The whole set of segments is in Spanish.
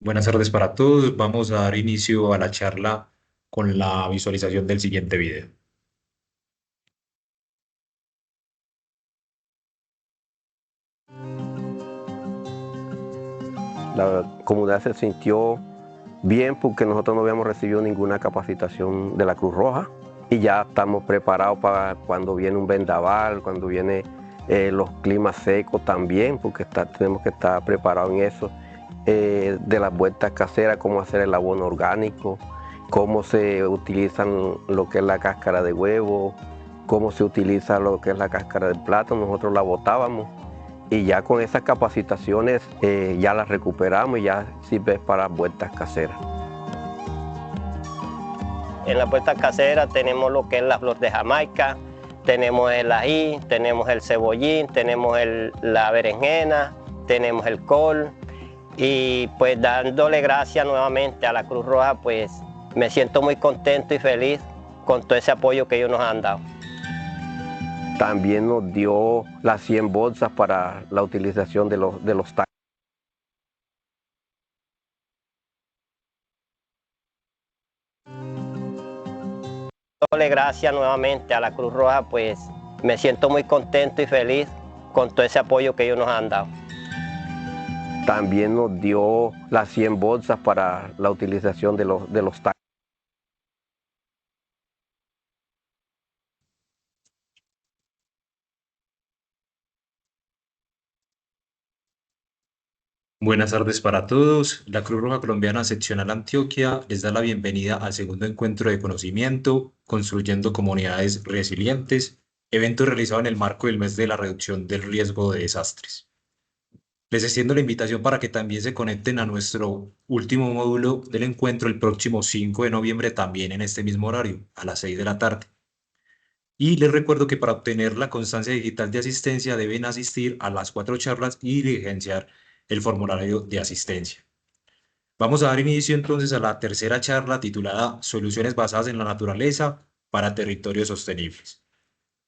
Buenas tardes para todos. Vamos a dar inicio a la charla con la visualización del siguiente video. La comunidad se sintió bien porque nosotros no habíamos recibido ninguna capacitación de la Cruz Roja y ya estamos preparados para cuando viene un vendaval, cuando viene los climas secos también, porque tenemos que estar preparados en eso, de las vueltas caseras, cómo hacer el abono orgánico, cómo se utilizan lo que es la cáscara de huevo, cómo se utiliza lo que es la cáscara de plátano. Nosotros la botábamos y ya con esas capacitaciones ya las recuperamos y ya sirve para vueltas caseras. En las vueltas caseras tenemos lo que es la flor de Jamaica, tenemos el ají, tenemos el cebollín, tenemos la berenjena, tenemos el col. Y pues dándole gracias nuevamente a la Cruz Roja, pues me siento muy contento y feliz con todo ese apoyo que ellos nos han dado. También nos dio las 100 bolsas para la utilización de los tanques. Dándole gracias nuevamente a la Cruz Roja, pues me siento muy contento y feliz con todo ese apoyo que ellos nos han dado. También nos dio las 100 bolsas para la utilización de los tanques. Buenas tardes para todos. La Cruz Roja Colombiana Seccional Antioquia les da la bienvenida al segundo encuentro de conocimiento, Construyendo Comunidades Resilientes, evento realizado en el marco del mes de la reducción del riesgo de desastres. Les extiendo la invitación para que también se conecten a nuestro último módulo del encuentro el próximo 5 de noviembre, también en este mismo horario, a las 6 de la tarde. Y les recuerdo que para obtener la constancia digital de asistencia deben asistir a las 4 charlas y diligenciar el formulario de asistencia. Vamos a dar inicio entonces a la tercera charla titulada Soluciones basadas en la naturaleza para territorios sostenibles.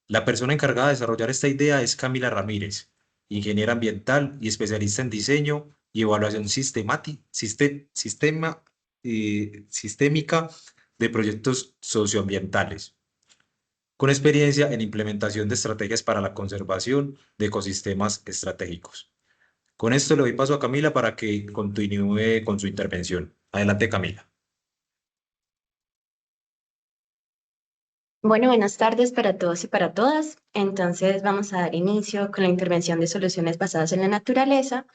La persona encargada de desarrollar esta idea es Camila Ramírez, ingeniera ambiental y especialista en diseño y evaluación sistémica de proyectos socioambientales, con experiencia en implementación de estrategias para la conservación de ecosistemas estratégicos. Con esto le doy paso a Camila para que continúe con su intervención. Adelante, Camila. Bueno, buenas tardes para todos y para todas. Entonces vamos a dar inicio con la intervención de soluciones basadas en la naturaleza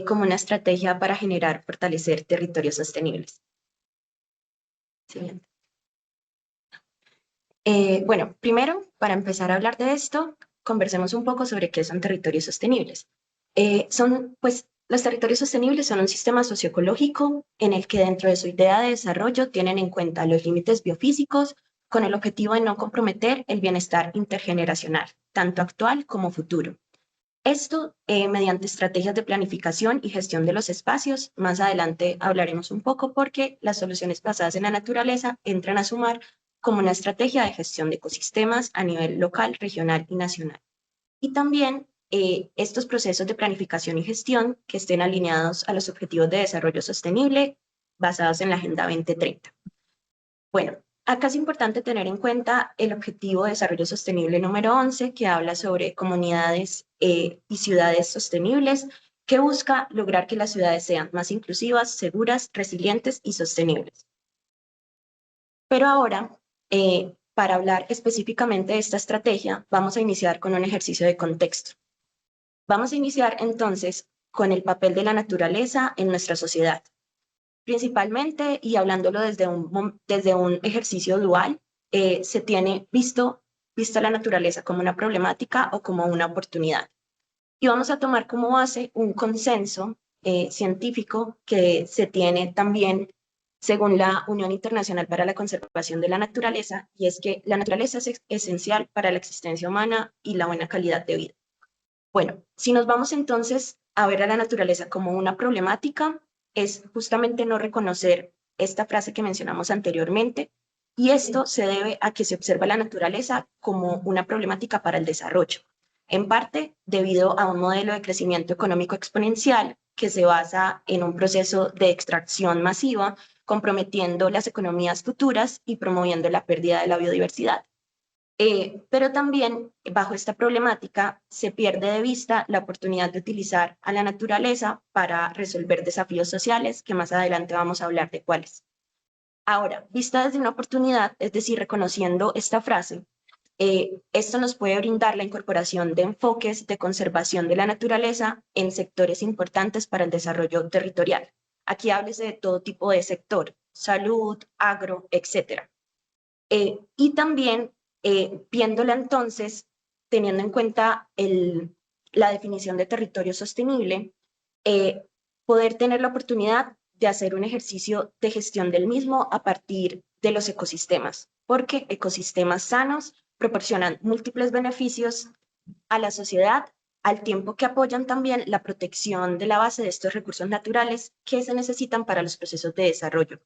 como una estrategia para generar, fortalecer territorios sostenibles. Siguiente. Bueno, primero, para empezar a hablar de esto, conversemos un poco sobre qué son territorios sostenibles. Pues, los territorios sostenibles son un sistema socioecológico en el que dentro de su idea de desarrollo tienen en cuenta los límites biofísicos con el objetivo de no comprometer el bienestar intergeneracional, tanto actual como futuro. Esto mediante estrategias de planificación y gestión de los espacios. Más adelante hablaremos un poco porque las soluciones basadas en la naturaleza entran a sumar como una estrategia de gestión de ecosistemas a nivel local, regional y nacional. Y también estos procesos de planificación y gestión que estén alineados a los objetivos de desarrollo sostenible basados en la Agenda 2030. Bueno, acá es importante tener en cuenta el Objetivo de Desarrollo Sostenible número 11, que habla sobre comunidades y ciudades sostenibles, que busca lograr que las ciudades sean más inclusivas, seguras, resilientes y sostenibles. Pero ahora, para hablar específicamente de esta estrategia, vamos a iniciar con un ejercicio de contexto. Vamos a iniciar entonces con el papel de la naturaleza en nuestra sociedad. Principalmente, y hablándolo desde un ejercicio dual, se tiene vista la naturaleza como una problemática o como una oportunidad. Y vamos a tomar como base un consenso científico que se tiene también según la Unión Internacional para la Conservación de la Naturaleza, y es que la naturaleza es esencial para la existencia humana y la buena calidad de vida. Bueno, si nos vamos entonces a ver a la naturaleza como una problemática, es justamente no reconocer esta frase que mencionamos anteriormente, y esto se debe a que se observa la naturaleza como una problemática para el desarrollo. en parte debido a un modelo de crecimiento económico exponencial que se basa en un proceso de extracción masiva, comprometiendo las economías futuras y promoviendo la pérdida de la biodiversidad. Pero también bajo esta problemática se pierde de vista la oportunidad de utilizar a la naturaleza para resolver desafíos sociales, que más adelante vamos a hablar de cuáles. Ahora, vista desde una oportunidad, es decir, reconociendo esta frase, esto nos puede brindar la incorporación de enfoques de conservación de la naturaleza en sectores importantes para el desarrollo territorial. Aquí háblese de todo tipo de sector, salud, agro, etc. Y también viéndola entonces, teniendo en cuenta la definición de territorio sostenible, poder tener la oportunidad de hacer un ejercicio de gestión del mismo a partir de los ecosistemas, porque ecosistemas sanos proporcionan múltiples beneficios a la sociedad, al tiempo que apoyan también la protección de la base de estos recursos naturales que se necesitan para los procesos de desarrollo.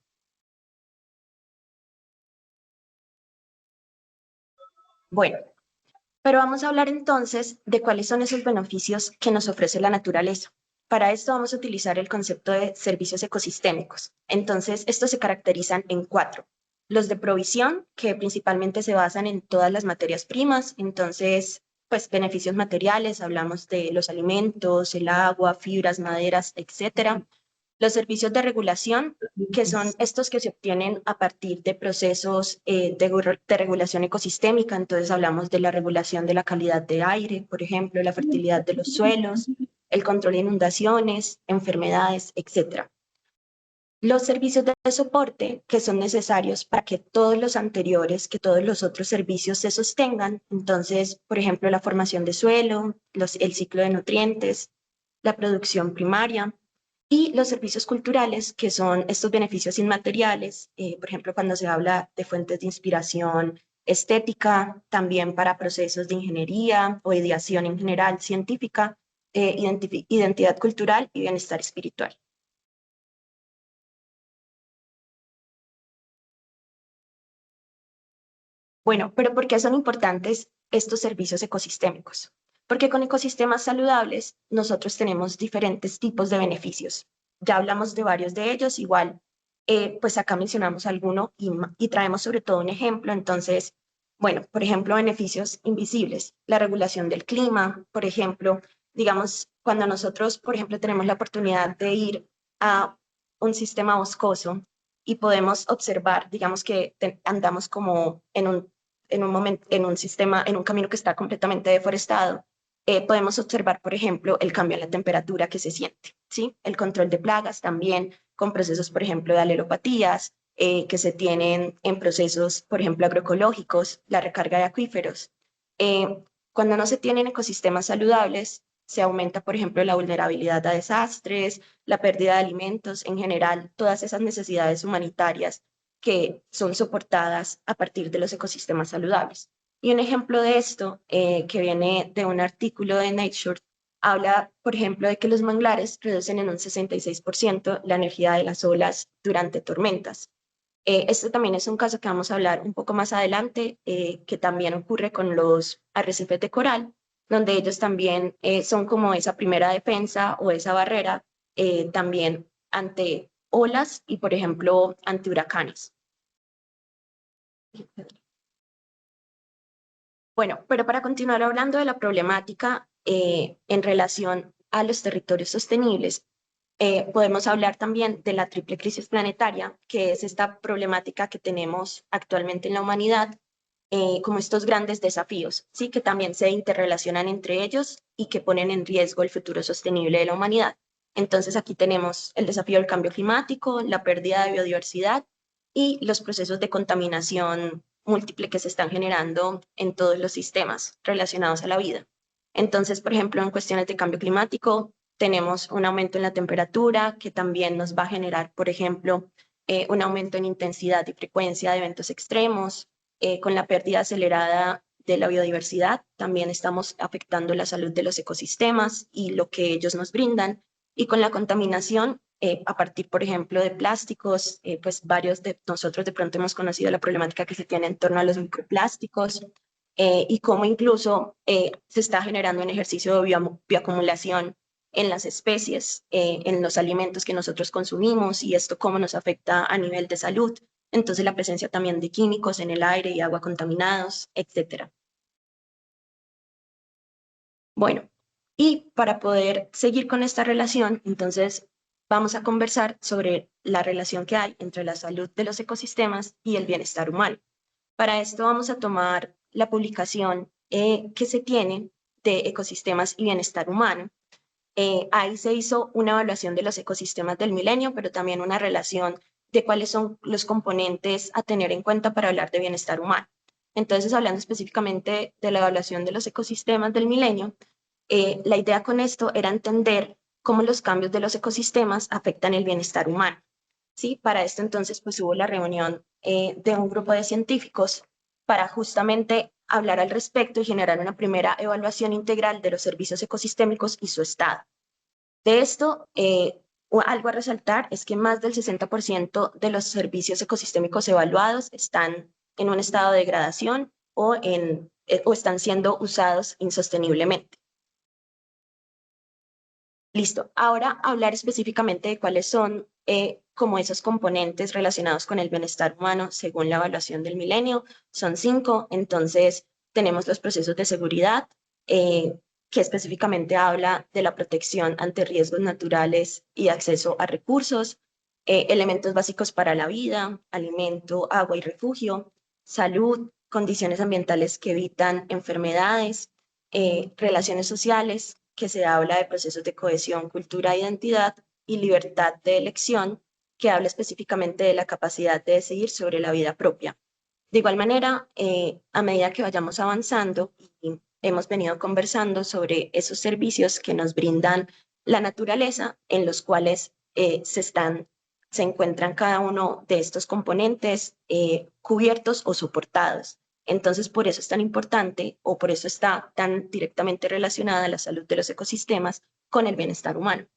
Bueno, pero vamos a hablar entonces de cuáles son esos beneficios que nos ofrece la naturaleza. Para esto vamos a utilizar el concepto de servicios ecosistémicos. Entonces, estos se caracterizan en 4. Los de provisión, que principalmente se basan en todas las materias primas. Entonces, pues beneficios materiales, hablamos de los alimentos, el agua, fibras, maderas, etcétera. Los servicios de regulación, que son estos que se obtienen a partir de procesos de regulación ecosistémica. Entonces hablamos de la regulación de la calidad de aire, por ejemplo, la fertilidad de los suelos, el control de inundaciones, enfermedades, etc. Los servicios de soporte, que son necesarios para que todos los anteriores, que todos los otros servicios se sostengan. Entonces, por ejemplo, la formación de suelo, el ciclo de nutrientes, la producción primaria, y los servicios culturales, que son estos beneficios inmateriales, por ejemplo, cuando se habla de fuentes de inspiración estética, también para procesos de ingeniería o ideación en general científica, identidad cultural y bienestar espiritual. Bueno, pero ¿por qué son importantes estos servicios ecosistémicos? Porque con ecosistemas saludables nosotros tenemos diferentes tipos de beneficios. Ya hablamos de varios de ellos, igual, pues acá mencionamos alguno y traemos sobre todo un ejemplo. Entonces, bueno, por ejemplo, beneficios invisibles, la regulación del clima, por ejemplo, digamos, cuando nosotros, por ejemplo, tenemos la oportunidad de ir a un sistema boscoso y podemos observar, digamos que andamos como en un momento, en un sistema, en un camino que está completamente deforestado, podemos observar, por ejemplo, el cambio en la temperatura que se siente, ¿sí? El control de plagas también, con procesos, por ejemplo, de alelopatías, que se tienen en procesos, por ejemplo, agroecológicos, la recarga de acuíferos. Cuando no se tienen ecosistemas saludables, se aumenta, por ejemplo, la vulnerabilidad a desastres, la pérdida de alimentos, en general, todas esas necesidades humanitarias que son soportadas a partir de los ecosistemas saludables. Y un ejemplo de esto, que viene de un artículo de Nature, habla, por ejemplo, de que los manglares reducen en un 66% la energía de las olas durante tormentas. Este también es un caso que vamos a hablar un poco más adelante, que también ocurre con los arrecifes de coral, donde ellos también son como esa primera defensa o esa barrera también ante olas y, por ejemplo, ante huracanes. Bueno, pero para continuar hablando de la problemática en relación a los territorios sostenibles, podemos hablar también de la triple crisis planetaria, que es esta problemática que tenemos actualmente en la humanidad, como estos grandes desafíos, ¿sí? Que también se interrelacionan entre ellos y que ponen en riesgo el futuro sostenible de la humanidad. Entonces aquí tenemos el desafío del cambio climático, la pérdida de biodiversidad y los procesos de contaminación múltiple que se están generando en todos los sistemas relacionados a la vida. Entonces, por ejemplo, en cuestiones de cambio climático, tenemos un aumento en la temperatura que también nos va a generar, por ejemplo, un aumento en intensidad y frecuencia de eventos extremos. Con la pérdida acelerada de la biodiversidad, también estamos afectando la salud de los ecosistemas y lo que ellos nos brindan. Y con la contaminación, a partir, por ejemplo, de plásticos, pues varios de nosotros de pronto hemos conocido la problemática que se tiene en torno a los microplásticos, y cómo incluso se está generando un ejercicio de bioacumulación en las especies, en los alimentos que nosotros consumimos y esto cómo nos afecta a nivel de salud. Entonces la presencia también de químicos en el aire y agua contaminados, etc. Bueno, y para poder seguir con esta relación, entonces vamos a conversar sobre la relación que hay entre la salud de los ecosistemas y el bienestar humano. Para esto vamos a tomar la publicación que se tiene de ecosistemas y bienestar humano. Ahí se hizo una evaluación de los ecosistemas del milenio, pero también una relación de cuáles son los componentes a tener en cuenta para hablar de bienestar humano. Entonces, hablando específicamente de la evaluación de los ecosistemas del milenio, la idea con esto era entender cómo los cambios de los ecosistemas afectan el bienestar humano. ¿Sí? Para esto entonces pues hubo la reunión de un grupo de científicos para justamente hablar al respecto y generar una primera evaluación integral de los servicios ecosistémicos y su estado. De esto, algo a resaltar es que más del 60% de los servicios ecosistémicos evaluados están en un estado de degradación o están siendo usados insosteniblemente. Listo. Ahora hablar específicamente de cuáles son como esos componentes relacionados con el bienestar humano según la evaluación del milenio. Son 5. Entonces, tenemos los procesos de seguridad, que específicamente habla de la protección ante riesgos naturales y acceso a recursos, elementos básicos para la vida, alimento, agua y refugio, salud, condiciones ambientales que evitan enfermedades, relaciones sociales, que se habla de procesos de cohesión, cultura e identidad, y libertad de elección, que habla específicamente de la capacidad de decidir sobre la vida propia. De igual manera, a medida que vayamos avanzando y hemos venido conversando sobre esos servicios que nos brindan la naturaleza, en los cuales se encuentran cada uno de estos componentes cubiertos o soportados. Entonces, por eso es tan importante o por eso está tan directamente relacionada la salud de los ecosistemas con el bienestar humano.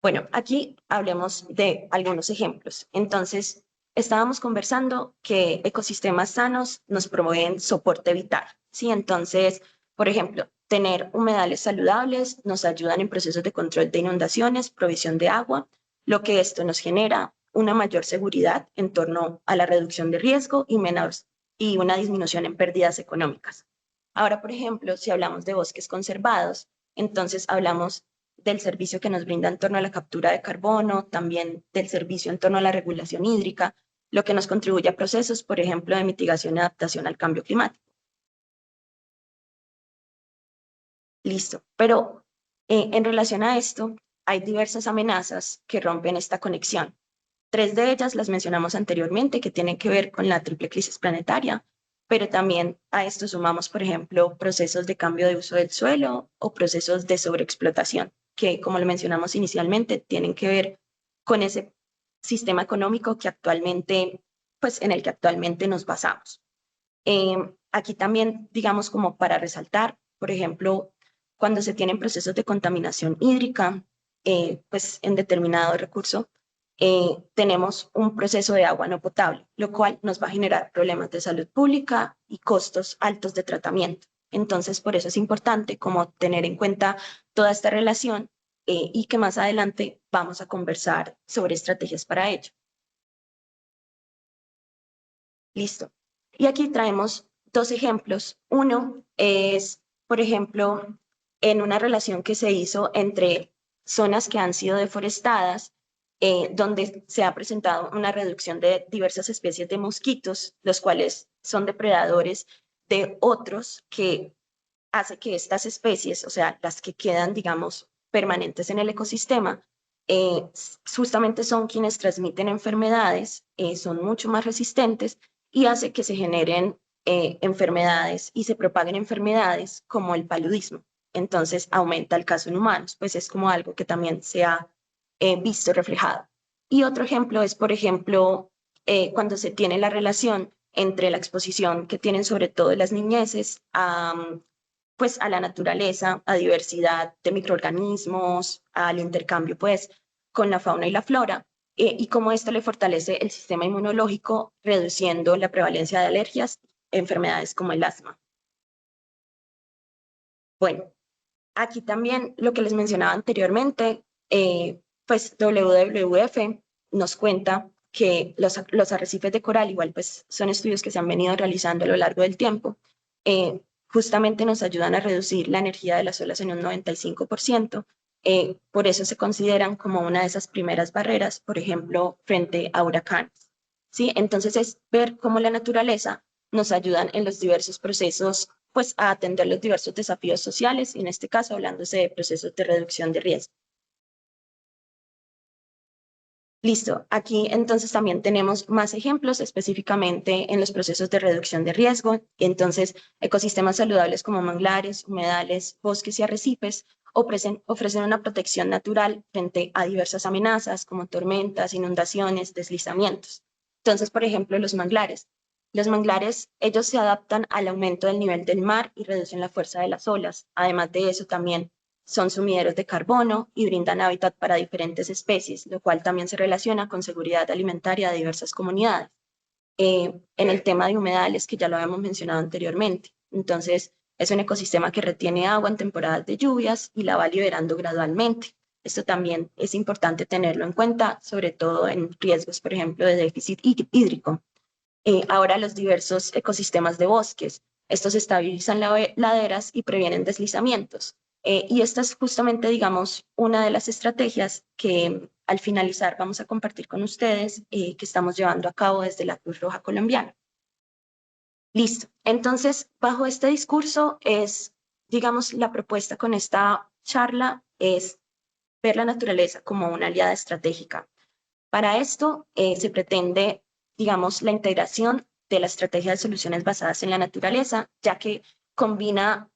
Bueno, aquí hablemos de algunos ejemplos. Entonces, estábamos conversando que ecosistemas sanos nos proveen soporte vital, ¿sí? Entonces, por ejemplo, tener humedales saludables nos ayudan en procesos de control de inundaciones, provisión de agua, lo que esto nos genera una mayor seguridad en torno a la reducción de riesgo y una disminución en pérdidas económicas. Ahora, por ejemplo, si hablamos de bosques conservados, entonces hablamos del servicio que nos brinda en torno a la captura de carbono, también del servicio en torno a la regulación hídrica, lo que nos contribuye a procesos, por ejemplo, de mitigación y adaptación al cambio climático. Listo, pero en relación a esto, hay diversas amenazas que rompen esta conexión. 3 de ellas las mencionamos anteriormente, que tienen que ver con la triple crisis planetaria, pero también a esto sumamos, por ejemplo, procesos de cambio de uso del suelo o procesos de sobreexplotación, que, como lo mencionamos inicialmente, tienen que ver con ese sistema económico que actualmente, pues, en el que actualmente nos basamos. Aquí también, digamos, como para resaltar, por ejemplo, cuando se tienen procesos de contaminación hídrica, pues en determinado recurso, tenemos un proceso de agua no potable, lo cual nos va a generar problemas de salud pública y costos altos de tratamiento. Entonces, por eso es importante como tener en cuenta toda esta relación y que más adelante vamos a conversar sobre estrategias para ello. Listo. Y aquí traemos 2 ejemplos. Uno es, por ejemplo, en una relación que se hizo entre zonas que han sido deforestadas, donde se ha presentado una reducción de diversas especies de mosquitos, los cuales son depredadores de otros, que hace que estas especies, o sea, las que quedan, digamos, permanentes en el ecosistema, justamente son quienes transmiten enfermedades, son mucho más resistentes y hace que se generen enfermedades y se propaguen enfermedades como el paludismo. Entonces aumenta el caso en humanos, pues es como algo que también se ha visto reflejado. Y otro ejemplo es, por ejemplo, cuando se tiene la relación entre la exposición que tienen sobre todo las niñeces pues a la naturaleza, a diversidad de microorganismos, al intercambio pues con la fauna y la flora, y cómo esto le fortalece el sistema inmunológico, reduciendo la prevalencia de alergias enfermedades como el asma. Bueno, aquí también lo que les mencionaba anteriormente, pues WWF nos cuenta que los arrecifes de coral, igual pues son estudios que se han venido realizando a lo largo del tiempo, justamente nos ayudan a reducir la energía de las olas en un 95%. Por eso se consideran como una de esas primeras barreras, por ejemplo, frente a huracanes. ¿Sí? Entonces es ver cómo la naturaleza nos ayuda en los diversos procesos, pues a atender los diversos desafíos sociales, y en este caso hablándose de procesos de reducción de riesgo. Listo, aquí entonces también tenemos más ejemplos específicamente en los procesos de reducción de riesgo. Entonces, ecosistemas saludables como manglares, humedales, bosques y arrecifes ofrecen una protección natural frente a diversas amenazas como tormentas, inundaciones, deslizamientos. Entonces, por ejemplo, los manglares. Los manglares, ellos se adaptan al aumento del nivel del mar y reducen la fuerza de las olas. Además de eso, también son sumideros de carbono y brindan hábitat para diferentes especies, lo cual también se relaciona con seguridad alimentaria de diversas comunidades. En el tema de humedales, que ya lo habíamos mencionado anteriormente. Entonces, es un ecosistema que retiene agua en temporadas de lluvias y la va liberando gradualmente. Esto también es importante tenerlo en cuenta, sobre todo en riesgos, por ejemplo, de déficit hídrico. Ahora los diversos ecosistemas de bosques. Estos estabilizan laderas y previenen deslizamientos. Y esta es justamente, digamos, una de las estrategias que al finalizar vamos a compartir con ustedes, que estamos llevando a cabo desde la Cruz Roja Colombiana. Listo. Entonces, bajo este discurso es, digamos, la propuesta con esta charla es ver la naturaleza como una aliada estratégica. Para esto se pretende, digamos, la integración de la estrategia de soluciones basadas en la naturaleza, ya que combina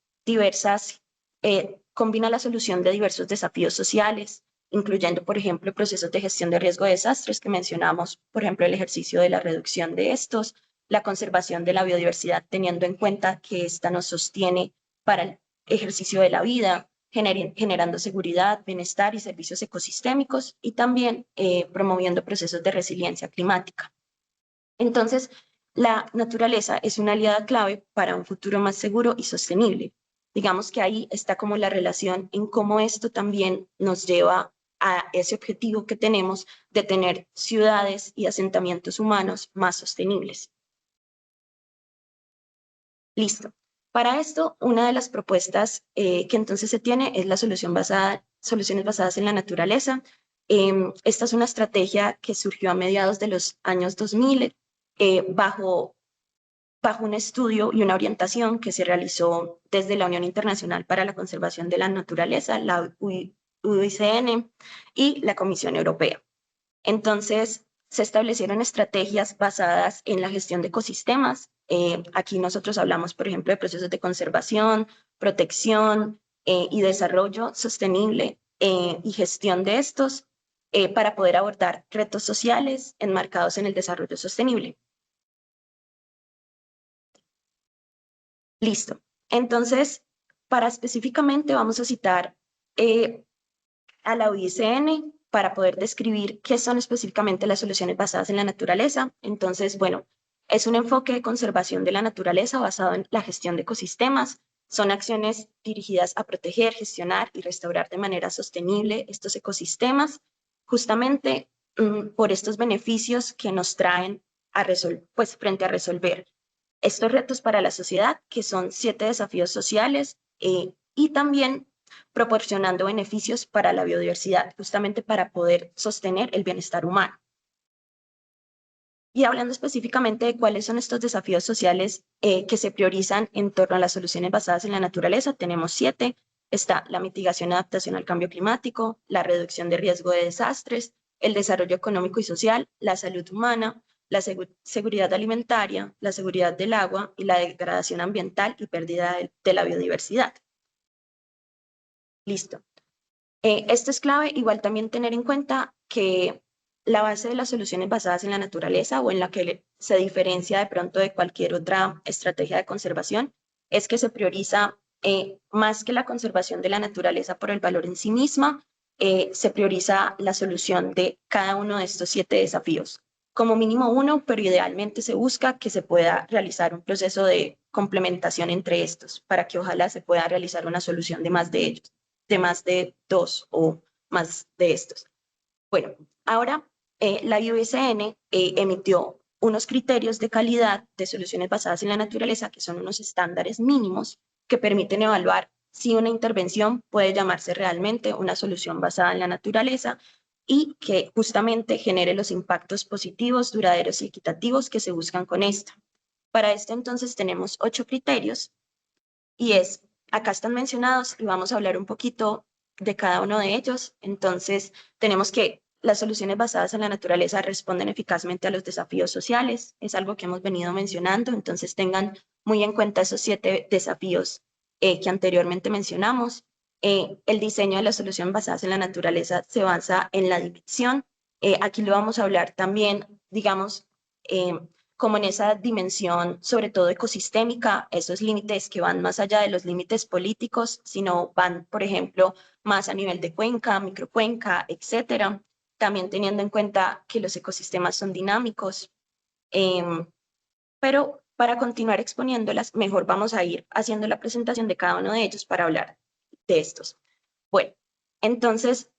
combina la solución de diversos desafíos sociales, incluyendo, por ejemplo, procesos de gestión de riesgo de desastres que mencionamos, por ejemplo, el ejercicio de la reducción de estos, la conservación de la biodiversidad, teniendo en cuenta que esta nos sostiene para el ejercicio de la vida, generando seguridad, bienestar y servicios ecosistémicos, y también promoviendo procesos de resiliencia climática. Entonces, la naturaleza es una aliada clave para un futuro más seguro y sostenible. Digamos que ahí está como la relación en cómo esto también nos lleva a ese objetivo que tenemos de tener ciudades y asentamientos humanos más sostenibles. Listo. Para esto, una de las propuestas que entonces se tiene es la soluciones basadas en la naturaleza. Esta es una estrategia que surgió a mediados de los años 2000 bajo un estudio y una orientación que se realizó desde la Unión Internacional para la Conservación de la Naturaleza, la UICN, y la Comisión Europea. Entonces, se establecieron estrategias basadas en la gestión de ecosistemas. Aquí nosotros hablamos, por ejemplo, de procesos de conservación, protección y desarrollo sostenible y gestión de estos para poder abordar retos sociales enmarcados en el desarrollo sostenible. Listo. Entonces, para específicamente vamos a citar a la UICN para poder describir qué son específicamente las soluciones basadas en la naturaleza. Entonces, bueno, es un enfoque de conservación de la naturaleza basado en la gestión de ecosistemas. Son acciones dirigidas a proteger, gestionar y restaurar de manera sostenible estos ecosistemas, justamente por estos beneficios que nos traen pues, frente a resolver estos retos para la sociedad, que son 7 desafíos sociales, y también proporcionando beneficios para la biodiversidad, justamente para poder sostener el bienestar humano. Y hablando específicamente de cuáles son estos desafíos sociales que se priorizan en torno a las soluciones basadas en la naturaleza, tenemos 7. Está la mitigación y adaptación al cambio climático, la reducción de riesgo de desastres, el desarrollo económico y social, la salud humana, la seguridad alimentaria, la seguridad del agua y la degradación ambiental y pérdida de la biodiversidad. Listo. Esto es clave, igual también tener en cuenta que la base de las soluciones basadas en la naturaleza o en la que se diferencia de pronto de cualquier otra estrategia de conservación es que se prioriza más que la conservación de la naturaleza por el valor en sí misma, se prioriza la solución de cada uno de estos 7 desafíos. como mínimo uno, pero idealmente se busca que se pueda realizar un proceso de complementación entre estos, para que ojalá se pueda realizar una solución de más de ellos, de más de dos o más de estos. Bueno, ahora la IUCN emitió unos criterios de calidad de soluciones basadas en la naturaleza, que son unos estándares mínimos que permiten evaluar si una intervención puede llamarse realmente una solución basada en la naturaleza y que justamente genere los impactos positivos, duraderos y equitativos que se buscan con esta. Para esto entonces tenemos 8 criterios y acá están mencionados y vamos a hablar un poquito de cada uno de ellos. Entonces tenemos que las soluciones basadas en la naturaleza responden eficazmente a los desafíos sociales, es algo que hemos venido mencionando, entonces tengan muy en cuenta esos 7 desafíos que anteriormente mencionamos. El diseño de la solución basadas en la naturaleza se basa en la dimensión. Aquí lo vamos a hablar también, digamos, como en esa dimensión, sobre todo ecosistémica, esos límites que van más allá de los límites políticos, sino van, por ejemplo, más a nivel de cuenca, microcuenca, etcétera. También teniendo en cuenta que los ecosistemas son dinámicos. Pero para continuar exponiéndolas, mejor vamos a ir haciendo la presentación de cada uno de ellos para hablar de estos. Bueno, entonces,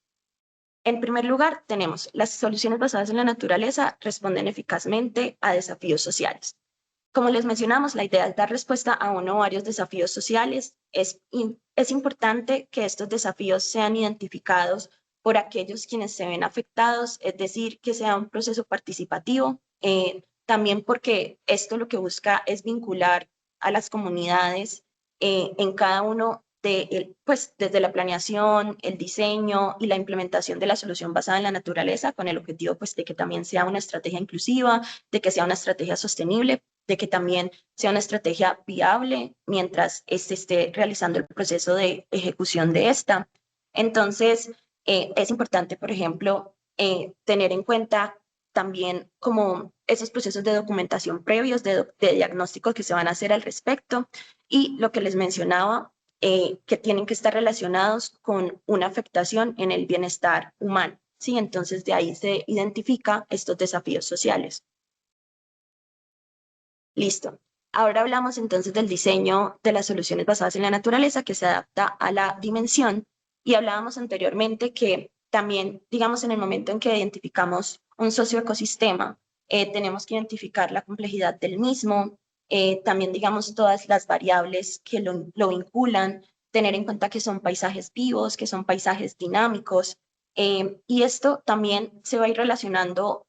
en primer lugar, tenemos las soluciones basadas en la naturaleza responden eficazmente a desafíos sociales. Como les mencionamos, la idea es dar respuesta a uno o varios desafíos sociales. Es importante que estos desafíos sean identificados por aquellos quienes se ven afectados, es decir, que sea un proceso participativo. También porque esto lo que busca es vincular a las comunidades en cada uno pues desde la planeación, el diseño y la implementación de la solución basada en la naturaleza, con el objetivo pues de que también sea una estrategia inclusiva, de que sea una estrategia sostenible, de que también sea una estrategia viable mientras se esté realizando el proceso de ejecución de esta. Entonces, es importante, por ejemplo, tener en cuenta también como esos procesos de documentación previos, de diagnósticos que se van a hacer al respecto y lo que les mencionaba, que tienen que estar relacionados con una afectación en el bienestar humano. ¿Sí? Entonces, de ahí se identifica estos desafíos sociales. Listo. Ahora hablamos entonces del diseño de las soluciones basadas en la naturaleza que se adapta a la dimensión y hablábamos anteriormente que también, digamos, en el momento en que identificamos un socioecosistema, tenemos que identificar la complejidad del mismo, también, digamos, todas las variables que lo vinculan, tener en cuenta que son paisajes vivos, que son paisajes dinámicos, y esto también se va a ir relacionando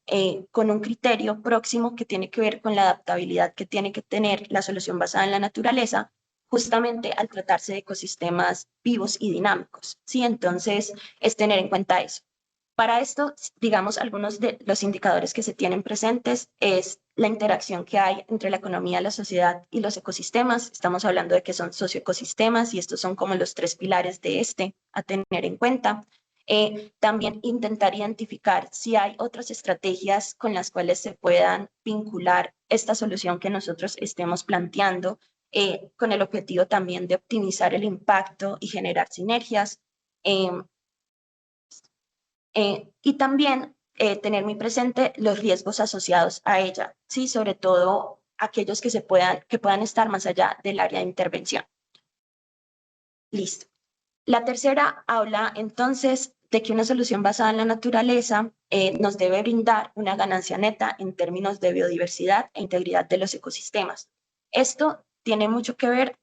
con un criterio próximo que tiene que ver con la adaptabilidad que tiene que tener la solución basada en la naturaleza, justamente al tratarse de ecosistemas vivos y dinámicos. ¿Sí? Entonces, es tener en cuenta eso. Para esto, digamos, algunos de los indicadores que se tienen presentes es la interacción que hay entre la economía, la sociedad y los ecosistemas. Estamos hablando de que son socioecosistemas y estos son como los 3 pilares de a tener en cuenta. También intentar identificar si hay otras estrategias con las cuales se puedan vincular esta solución que nosotros estemos planteando, con el objetivo también de optimizar el impacto y generar sinergias. Y también tener muy presente los riesgos asociados a ella, ¿sí? Sobre todo aquellos que puedan estar más allá del área de intervención. Listo. La tercera habla entonces de que una solución basada en la naturaleza nos debe brindar una ganancia neta en términos de biodiversidad e integridad de los ecosistemas. Esto tiene mucho que ver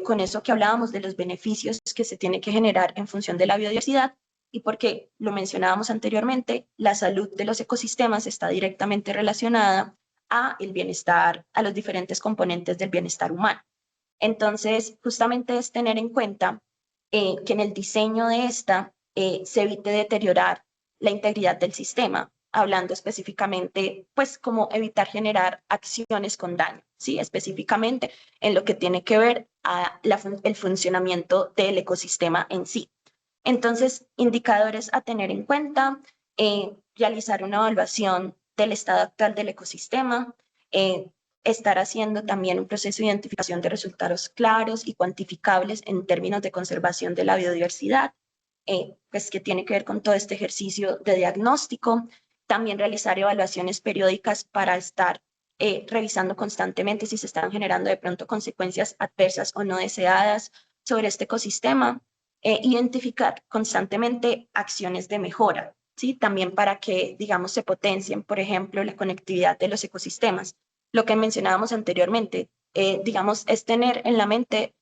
con eso que hablábamos de los beneficios que se tiene que generar en función de la biodiversidad y porque lo mencionábamos anteriormente, la salud de los ecosistemas está directamente relacionada a el bienestar, a los diferentes componentes del bienestar humano. Entonces, justamente es tener en cuenta que en el diseño de esta se evite deteriorar la integridad del sistema, hablando específicamente, pues, como evitar generar acciones con daño, ¿sí? Específicamente en lo que tiene que ver a el funcionamiento del ecosistema en sí. Entonces, indicadores a tener en cuenta, realizar una evaluación del estado actual del ecosistema, estar haciendo también un proceso de identificación de resultados claros y cuantificables en términos de conservación de la biodiversidad, pues que tiene que ver con todo este ejercicio de diagnóstico, También realizar evaluaciones periódicas para estar revisando constantemente si se están generando de pronto consecuencias adversas o no deseadas sobre este ecosistema. Identificar constantemente acciones de mejora, ¿sí? También para que, digamos, se potencien, por ejemplo, la conectividad de los ecosistemas. Lo que mencionábamos anteriormente, digamos, es tener en la mente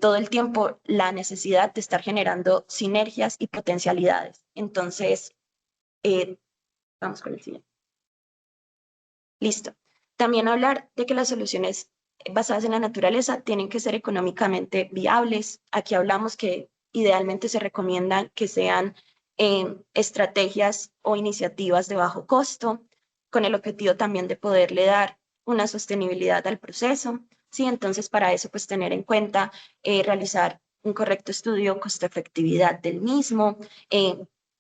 todo el tiempo la necesidad de estar generando sinergias y potencialidades. Entonces, vamos con el siguiente. Listo. También hablar de que las soluciones basadas en la naturaleza tienen que ser económicamente viables. Aquí hablamos que idealmente se recomiendan que sean estrategias o iniciativas de bajo costo, con el objetivo también de poderle dar una sostenibilidad al proceso. Sí, entonces para eso pues tener en cuenta realizar un correcto estudio costo-efectividad del mismo,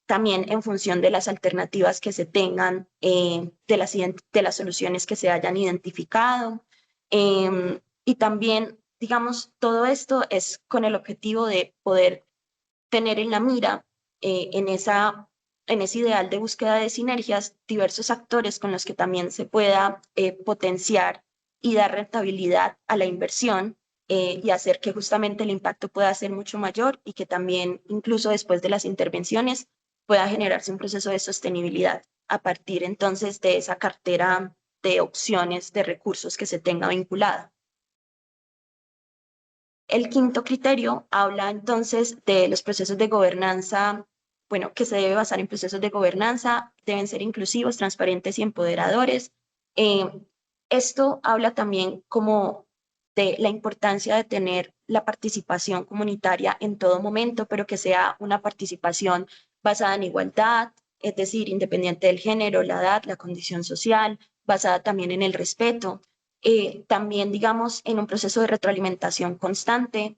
también en función de las alternativas que se tengan, de las soluciones que se hayan identificado. Y también, digamos, todo esto es con el objetivo de poder tener en la mira, en ese ideal de búsqueda de sinergias, diversos actores con los que también se pueda potenciar y dar rentabilidad a la inversión, y hacer que justamente el impacto pueda ser mucho mayor y que también, incluso después de las intervenciones, pueda generarse un proceso de sostenibilidad a partir entonces de esa cartera de opciones de recursos que se tenga vinculada. El quinto criterio habla entonces de los procesos de gobernanza, bueno, que se debe basar en procesos de gobernanza, deben ser inclusivos, transparentes y empoderadores. Esto habla también como de la importancia de tener la participación comunitaria en todo momento, pero que sea una participación basada en igualdad, es decir, independiente del género, la edad, la condición social, basada también en el respeto. También, digamos, en un proceso de retroalimentación constante,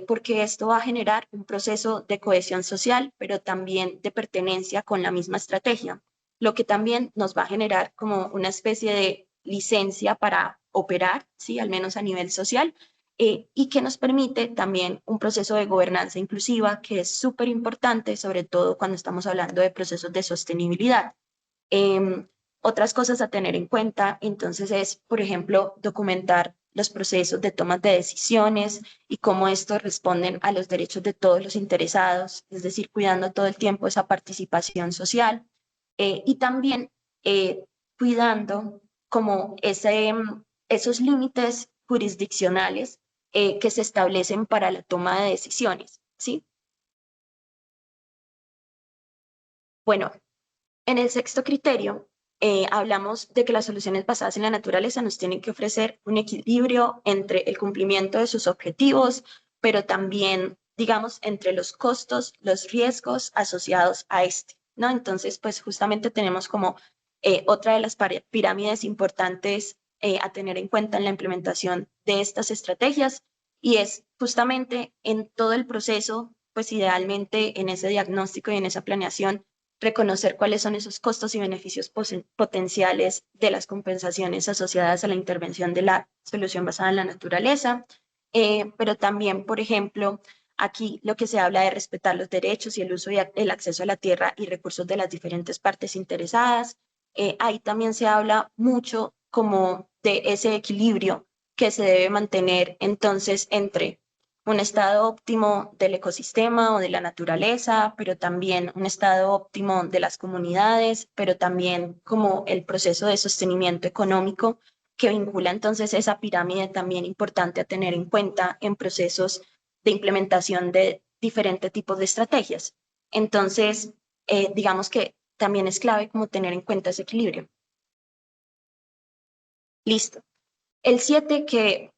porque esto va a generar un proceso de cohesión social, pero también de pertenencia con la misma estrategia, lo que también nos va a generar como una especie de licencia para operar, ¿sí? Al menos a nivel social, y que nos permite también un proceso de gobernanza inclusiva que es súper importante, sobre todo cuando estamos hablando de procesos de sostenibilidad. Otras cosas a tener en cuenta, entonces, es, por ejemplo, documentar los procesos de toma de decisiones y cómo estos responden a los derechos de todos los interesados, es decir, cuidando todo el tiempo esa participación social, y también cuidando como esos límites jurisdiccionales que se establecen para la toma de decisiones, ¿sí? Bueno, en el sexto criterio, hablamos de que las soluciones basadas en la naturaleza nos tienen que ofrecer un equilibrio entre el cumplimiento de sus objetivos, pero también, digamos, entre los costos, los riesgos asociados a este, ¿no? Entonces, pues justamente tenemos como otra de las pirámides importantes a tener en cuenta en la implementación de estas estrategias, y es justamente en todo el proceso, pues idealmente en ese diagnóstico y en esa planeación, reconocer cuáles son esos costos y beneficios potenciales de las compensaciones asociadas a la intervención de la solución basada en la naturaleza, pero también, por ejemplo, aquí lo que se habla de respetar los derechos y el uso y el acceso a la tierra y recursos de las diferentes partes interesadas. Ahí también se habla mucho como de ese equilibrio que se debe mantener entonces entre un estado óptimo del ecosistema o de la naturaleza, pero también un estado óptimo de las comunidades, pero también como el proceso de sostenimiento económico que vincula entonces esa pirámide también importante a tener en cuenta en procesos de implementación de diferentes tipos de estrategias. Entonces, digamos que también es clave como tener en cuenta ese equilibrio. Listo. El 7, que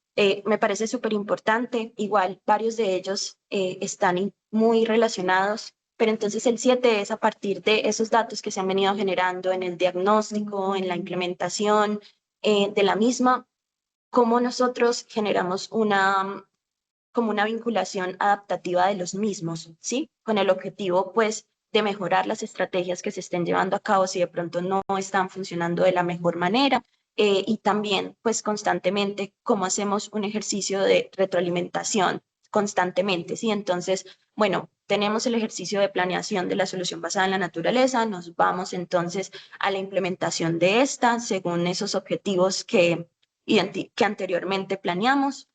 me parece súper importante, igual varios de ellos están muy relacionados, pero entonces el 7 es a partir de esos datos que se han venido generando en el diagnóstico, en la implementación de la misma, cómo nosotros generamos como una vinculación adaptativa de los mismos, ¿sí? Con el objetivo, pues, de mejorar las estrategias que se estén llevando a cabo si de pronto no están funcionando de la mejor manera, y también, pues, constantemente, cómo hacemos un ejercicio de retroalimentación constantemente, ¿sí? Entonces, bueno, tenemos el ejercicio de planeación de la solución basada en la naturaleza, nos vamos entonces a la implementación de esta según esos objetivos que anteriormente planeamos,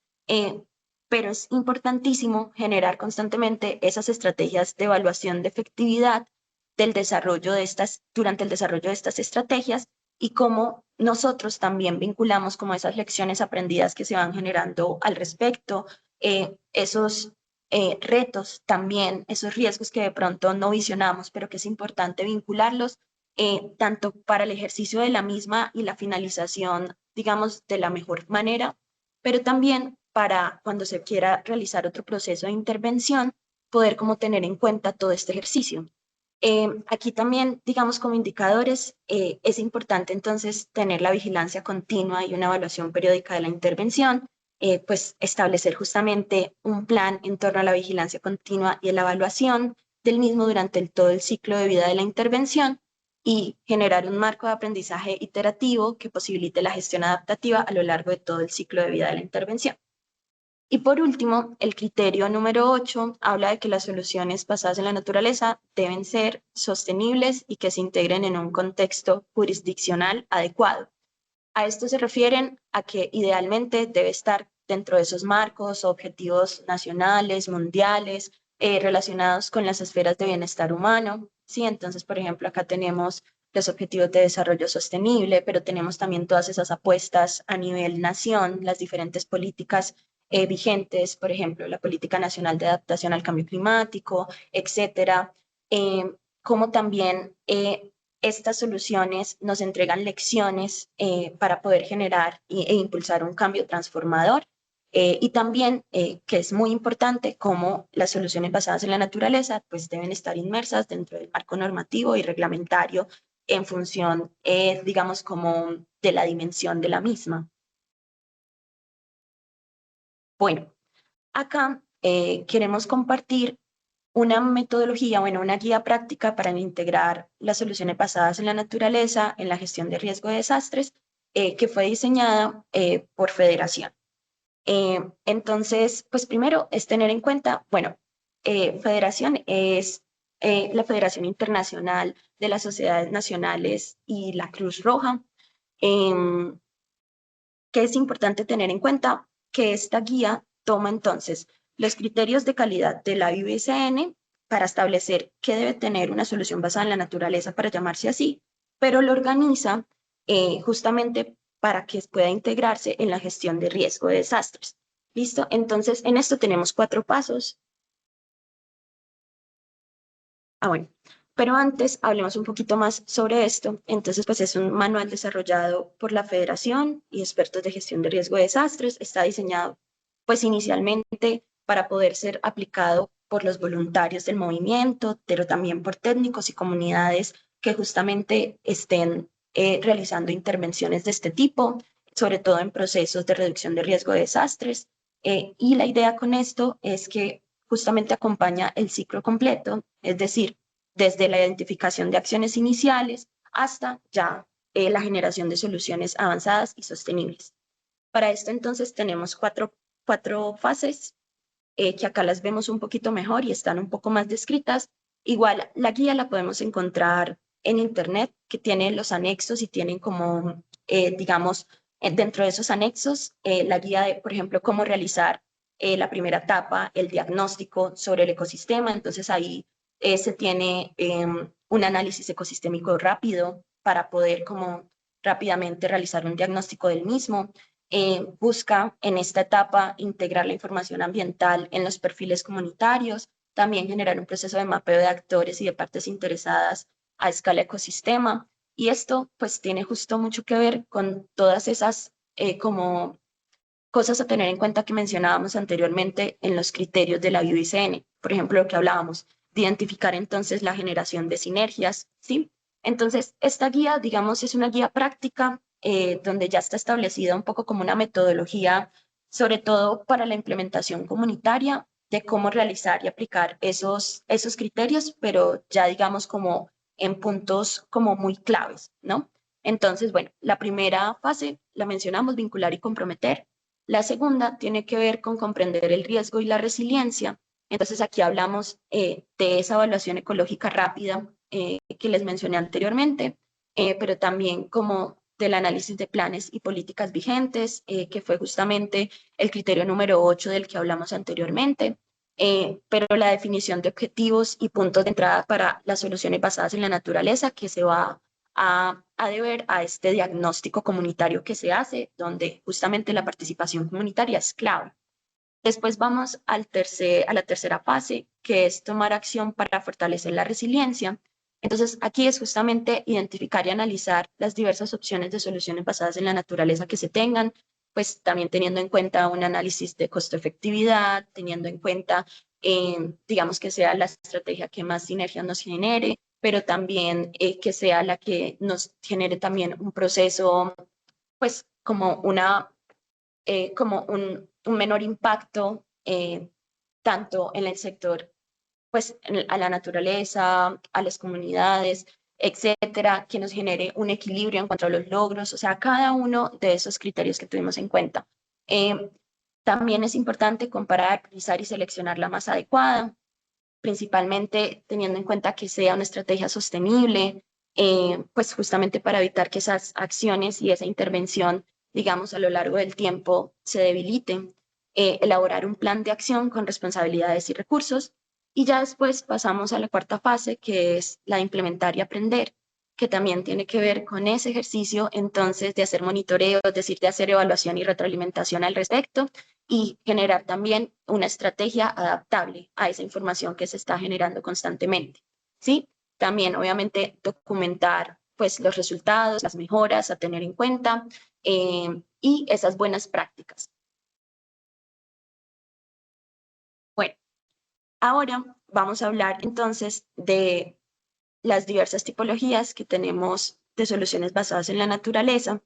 pero es importantísimo generar constantemente esas estrategias de evaluación de efectividad durante el desarrollo de estas estrategias y cómo nosotros también vinculamos como esas lecciones aprendidas que se van generando al respecto, esos retos también, esos riesgos que de pronto no visionamos, pero que es importante vincularlos tanto para el ejercicio de la misma y la finalización, digamos, de la mejor manera, pero también para cuando se quiera realizar otro proceso de intervención, poder como tener en cuenta todo este ejercicio. Aquí también, digamos, como indicadores, es importante entonces tener la vigilancia continua y una evaluación periódica de la intervención, pues establecer justamente un plan en torno a la vigilancia continua y la evaluación del mismo durante todo el ciclo de vida de la intervención y generar un marco de aprendizaje iterativo que posibilite la gestión adaptativa a lo largo de todo el ciclo de vida de la intervención. Y por último, el criterio número 8 habla de que las soluciones basadas en la naturaleza deben ser sostenibles y que se integren en un contexto jurisdiccional adecuado. A esto se refieren a que idealmente debe estar dentro de esos marcos, objetivos nacionales, mundiales, relacionados con las esferas de bienestar humano. Sí, entonces, por ejemplo, acá tenemos los objetivos de desarrollo sostenible, pero tenemos también todas esas apuestas a nivel nación, las diferentes políticas vigentes, por ejemplo, la Política Nacional de Adaptación al Cambio Climático, etcétera, como también estas soluciones nos entregan lecciones para poder generar e impulsar un cambio transformador. Y también, que es muy importante, cómo las soluciones basadas en la naturaleza pues deben estar inmersas dentro del marco normativo y reglamentario en función, digamos, como de la dimensión de la misma. Bueno, acá queremos compartir una metodología, bueno, una guía práctica para integrar las soluciones basadas en la naturaleza en la gestión de riesgo de desastres, que fue diseñada por Federación. Entonces, pues primero es tener en cuenta, bueno, Federación es la Federación Internacional de las Sociedades Nacionales y la Cruz Roja, que es importante tener en cuenta que esta guía toma entonces los criterios de calidad de la IUCN para establecer qué debe tener una solución basada en la naturaleza para llamarse así, pero lo organiza justamente para que pueda integrarse en la gestión de riesgo de desastres. ¿Listo? Entonces, en esto tenemos 4 pasos. Bueno, pero antes hablemos un poquito más sobre esto. Entonces, pues es un manual desarrollado por la Federación y expertos de gestión de riesgo de desastres. Está diseñado, pues inicialmente para poder ser aplicado por los voluntarios del movimiento, pero también por técnicos y comunidades que justamente estén realizando intervenciones de este tipo, sobre todo en procesos de reducción de riesgo de desastres. Y la idea con esto es que justamente acompaña el ciclo completo, es decir, desde la identificación de acciones iniciales hasta ya la generación de soluciones avanzadas y sostenibles. Para esto entonces tenemos cuatro fases que acá las vemos un poquito mejor y están un poco más descritas. Igual la guía la podemos encontrar en internet, que tiene los anexos y tienen como, digamos, dentro de esos anexos, la guía de, por ejemplo, cómo realizar la primera etapa, el diagnóstico sobre el ecosistema. Entonces ahí se tiene un análisis ecosistémico rápido para poder como rápidamente realizar un diagnóstico del mismo. Busca en esta etapa integrar la información ambiental en los perfiles comunitarios, también generar un proceso de mapeo de actores y de partes interesadas a escala ecosistema. Y esto pues tiene justo mucho que ver con todas esas como cosas a tener en cuenta que mencionábamos anteriormente en los criterios de la IUCN. Por ejemplo, lo que hablábamos, de identificar entonces la generación de sinergias, ¿sí? Entonces, esta guía, digamos, es una guía práctica donde ya está establecida un poco como una metodología, sobre todo para la implementación comunitaria, de cómo realizar y aplicar esos criterios, pero ya digamos como en puntos como muy claves, ¿no? Entonces, bueno, la primera fase la mencionamos, vincular y comprometer. La segunda tiene que ver con comprender el riesgo y la resiliencia. Entonces aquí hablamos de esa evaluación ecológica rápida que les mencioné anteriormente, pero también como del análisis de planes y políticas vigentes, que fue justamente el criterio número 8 del que hablamos anteriormente, pero la definición de objetivos y puntos de entrada para las soluciones basadas en la naturaleza, que se va a deber a este diagnóstico comunitario que se hace, donde justamente la participación comunitaria es clave. Después vamos a la tercera fase, que es tomar acción para fortalecer la resiliencia. Entonces, aquí es justamente identificar y analizar las diversas opciones de soluciones basadas en la naturaleza que se tengan, pues también teniendo en cuenta un análisis de costo-efectividad, teniendo en cuenta, digamos, que sea la estrategia que más sinergia nos genere, pero también que sea la que nos genere también un proceso, pues como un menor impacto tanto en el sector, pues a la naturaleza, a las comunidades, etcétera, que nos genere un equilibrio en cuanto a los logros, o sea, cada uno de esos criterios que tuvimos en cuenta. También es importante comparar, priorizar y seleccionar la más adecuada, principalmente teniendo en cuenta que sea una estrategia sostenible, pues justamente para evitar que esas acciones y esa intervención, digamos, a lo largo del tiempo se debiliten, elaborar un plan de acción con responsabilidades y recursos, y ya después pasamos a la cuarta fase, que es la de implementar y aprender, que también tiene que ver con ese ejercicio, entonces, de hacer monitoreo, es decir, de hacer evaluación y retroalimentación al respecto, y generar también una estrategia adaptable a esa información que se está generando constantemente, ¿sí? También, obviamente, documentar pues los resultados, las mejoras a tener en cuenta y esas buenas prácticas. Bueno, ahora vamos a hablar entonces de las diversas tipologías que tenemos de soluciones basadas en la naturaleza.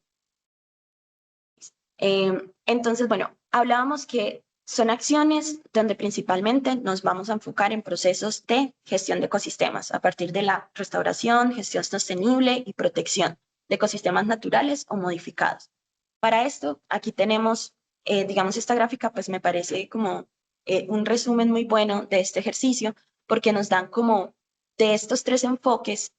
Entonces, bueno, hablábamos que son acciones donde principalmente nos vamos a enfocar en procesos de gestión de ecosistemas a partir de la restauración, gestión sostenible y protección de ecosistemas naturales o modificados. Para esto, aquí tenemos, digamos, esta gráfica, pues me parece como un resumen muy bueno de este ejercicio, porque nos dan como de estos tres enfoques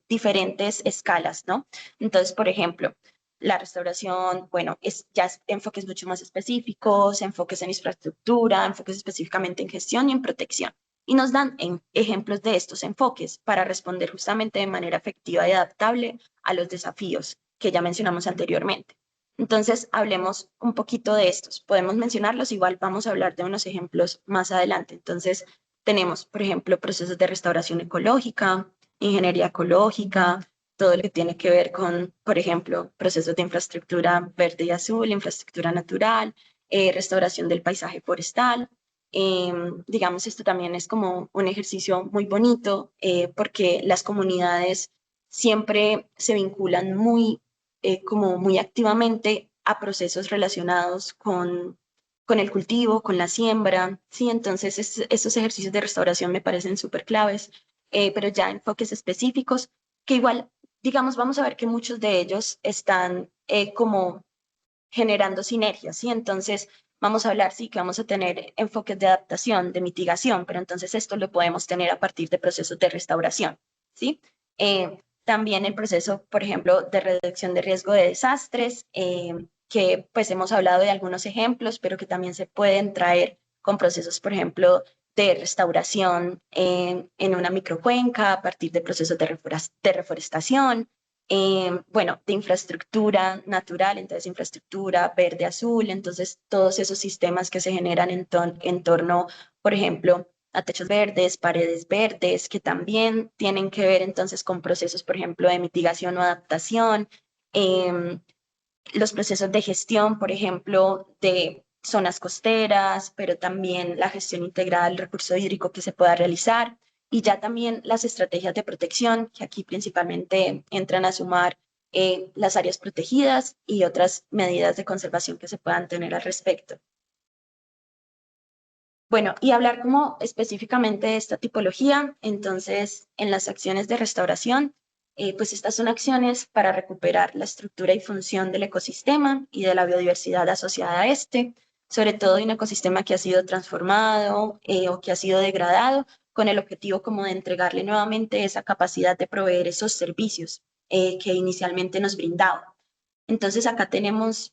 diferentes escalas, ¿no? Entonces, por ejemplo, la restauración, bueno, ya enfoques mucho más específicos, enfoques en infraestructura, enfoques específicamente en gestión y en protección. Y nos dan ejemplos de estos enfoques para responder justamente de manera efectiva y adaptable a los desafíos que ya mencionamos anteriormente. Entonces, hablemos un poquito de estos. Podemos mencionarlos, igual vamos a hablar de unos ejemplos más adelante. Entonces, tenemos, por ejemplo, procesos de restauración ecológica, ingeniería ecológica, todo lo que tiene que ver con, por ejemplo, procesos de infraestructura verde y azul, infraestructura natural, restauración del paisaje forestal. Digamos, esto también es como un ejercicio muy bonito porque las comunidades siempre se vinculan como muy activamente a procesos relacionados con el cultivo, con la siembra, ¿sí? Entonces, estos ejercicios de restauración me parecen súper claves, pero ya enfoques específicos que igual digamos, vamos a ver que muchos de ellos están como generando sinergias, ¿sí? Entonces, vamos a hablar, sí, que vamos a tener enfoques de adaptación, de mitigación, pero entonces esto lo podemos tener a partir de procesos de restauración, ¿sí? También el proceso, por ejemplo, de reducción de riesgo de desastres, que pues hemos hablado de algunos ejemplos, pero que también se pueden traer con procesos, por ejemplo, de restauración en una microcuenca a partir de procesos de reforestación, bueno, de infraestructura natural, entonces infraestructura verde, azul, entonces todos esos sistemas que se generan en torno, por ejemplo, a techos verdes, paredes verdes, que también tienen que ver entonces con procesos, por ejemplo, de mitigación o adaptación, los procesos de gestión, por ejemplo, de zonas costeras, pero también la gestión integrada del recurso hídrico que se pueda realizar y ya también las estrategias de protección, que aquí principalmente entran a sumar las áreas protegidas y otras medidas de conservación que se puedan tener al respecto. Bueno, y hablar como específicamente de esta tipología, entonces en las acciones de restauración, pues estas son acciones para recuperar la estructura y función del ecosistema y de la biodiversidad asociada a este, sobre todo de un ecosistema que ha sido transformado o que ha sido degradado, con el objetivo como de entregarle nuevamente esa capacidad de proveer esos servicios que inicialmente nos brindaba. Entonces acá traemos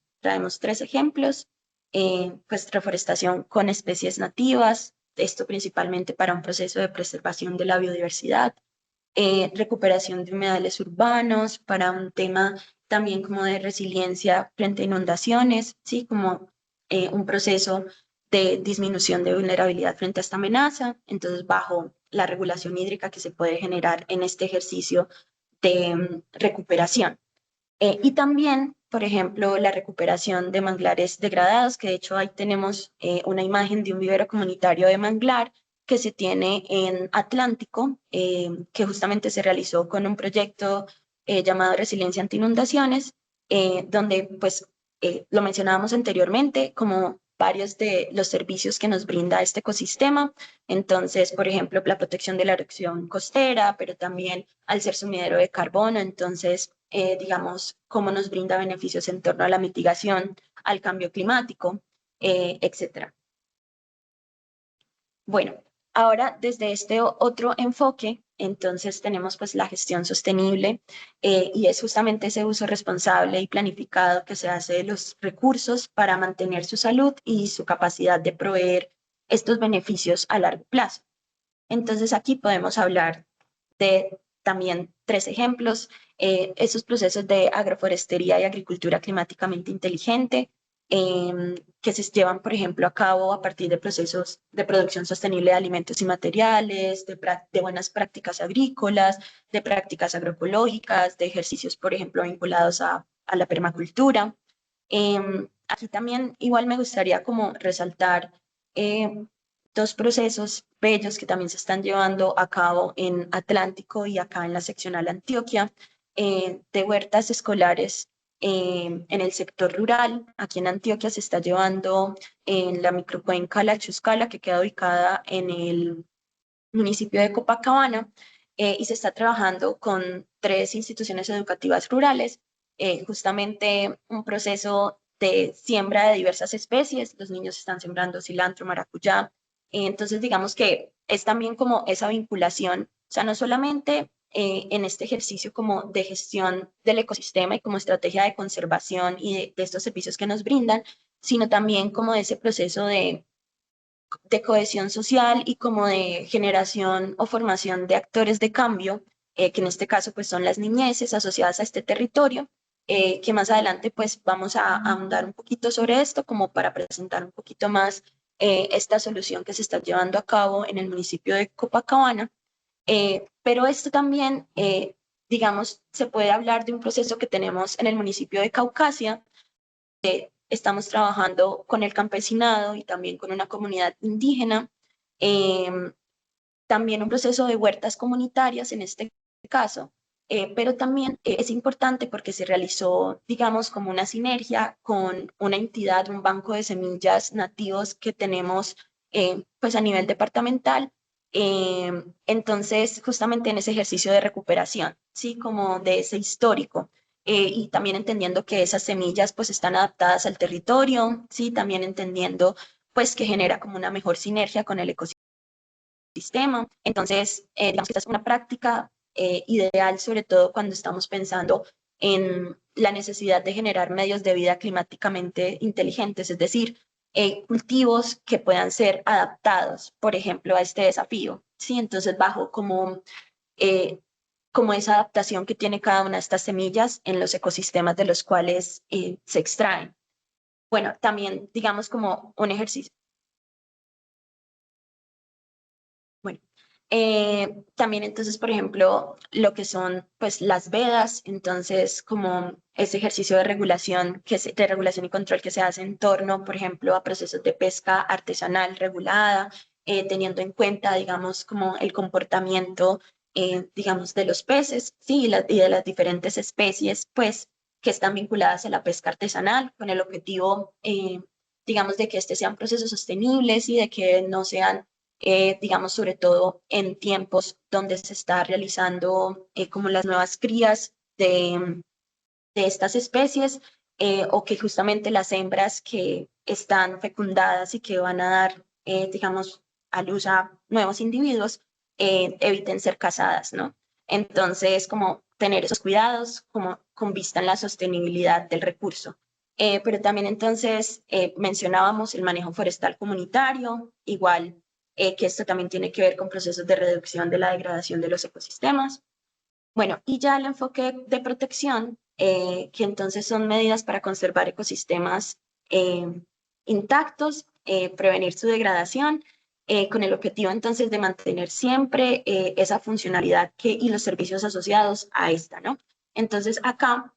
3 ejemplos, pues reforestación con especies nativas, esto principalmente para un proceso de preservación de la biodiversidad, recuperación de humedales urbanos para un tema también como de resiliencia frente a inundaciones, ¿sí? Como un proceso de disminución de vulnerabilidad frente a esta amenaza, entonces bajo la regulación hídrica que se puede generar en este ejercicio de recuperación. Y también, por ejemplo, la recuperación de manglares degradados, que de hecho ahí tenemos una imagen de un vivero comunitario de manglar que se tiene en Atlántico, que justamente se realizó con un proyecto llamado Resiliencia ante Inundaciones, donde pues lo mencionábamos anteriormente como varios de los servicios que nos brinda este ecosistema. Entonces, por ejemplo, la protección de la erosión costera, pero también al ser sumidero de carbono, entonces, digamos, cómo nos brinda beneficios en torno a la mitigación, al cambio climático, etcétera. Bueno, ahora desde este otro enfoque, entonces tenemos pues la gestión sostenible y es justamente ese uso responsable y planificado que se hace de los recursos para mantener su salud y su capacidad de proveer estos beneficios a largo plazo. Entonces aquí podemos hablar de también 3 ejemplos, esos procesos de agroforestería y agricultura climáticamente inteligente, que se llevan, por ejemplo, a cabo a partir de procesos de producción sostenible de alimentos y materiales, de buenas prácticas agrícolas, de prácticas agroecológicas, de ejercicios, por ejemplo, vinculados a la permacultura. Aquí también igual me gustaría como resaltar 2 procesos bellos que también se están llevando a cabo en Atlántico y acá en la seccional Antioquia, de huertas escolares en el sector rural. Aquí en Antioquia se está llevando en la microcuenca La Chuscala, que queda ubicada en el municipio de Copacabana, y se está trabajando con 3 instituciones educativas rurales, justamente un proceso de siembra de diversas especies. Los niños están sembrando cilantro, maracuyá. Entonces, digamos que es también como esa vinculación, o sea, no solamente en este ejercicio como de gestión del ecosistema y como estrategia de conservación y de estos servicios que nos brindan, sino también como de ese proceso de cohesión social y como de generación o formación de actores de cambio, que en este caso pues son las niñeces asociadas a este territorio, que más adelante pues vamos a ahondar un poquito sobre esto como para presentar un poquito más esta solución que se está llevando a cabo en el municipio de Copacabana. Pero esto también, digamos, se puede hablar de un proceso que tenemos en el municipio de Caucasia. Estamos trabajando con el campesinado y también con una comunidad indígena, eh, también un proceso de huertas comunitarias en este caso, pero también es importante porque se realizó, digamos, como una sinergia con una entidad, un banco de semillas nativos que tenemos pues a nivel departamental. Entonces, justamente en ese ejercicio de recuperación, ¿sí? Como de ese histórico y también entendiendo que esas semillas pues están adaptadas al territorio, sí, también entendiendo pues que genera como una mejor sinergia con el ecosistema. Entonces, digamos que esta es una práctica ideal, sobre todo cuando estamos pensando en la necesidad de generar medios de vida climáticamente inteligentes, es decir, cultivos que puedan ser adaptados, por ejemplo, a este desafío, ¿sí? Entonces, bajo eh, como esa adaptación que tiene cada una de estas semillas en los ecosistemas de los cuales se extraen. Bueno, también digamos como un ejercicio. Bueno, también entonces, por ejemplo, lo que son pues las vedas, entonces como ese ejercicio de regulación, de regulación y control que se hace en torno, por ejemplo, a procesos de pesca artesanal regulada, teniendo en cuenta, digamos, como el comportamiento, digamos, de los peces, sí, y de las diferentes especies, pues, que están vinculadas a la pesca artesanal, con el objetivo, digamos, de que este sean procesos sostenibles y de que no sean digamos, sobre todo en tiempos donde se está realizando como las nuevas crías de estas especies, o que justamente las hembras que están fecundadas y que van a dar, digamos, a luz a nuevos individuos, eviten ser cazadas, ¿no? Entonces, como tener esos cuidados, como con vista en la sostenibilidad del recurso. Pero también entonces mencionábamos el manejo forestal comunitario, igual que esto también tiene que ver con procesos de reducción de la degradación de los ecosistemas. Bueno, y ya el enfoque de protección, que entonces son medidas para conservar ecosistemas intactos, prevenir su degradación, con el objetivo entonces de mantener siempre esa funcionalidad y los servicios asociados a esta, ¿no? Entonces acá,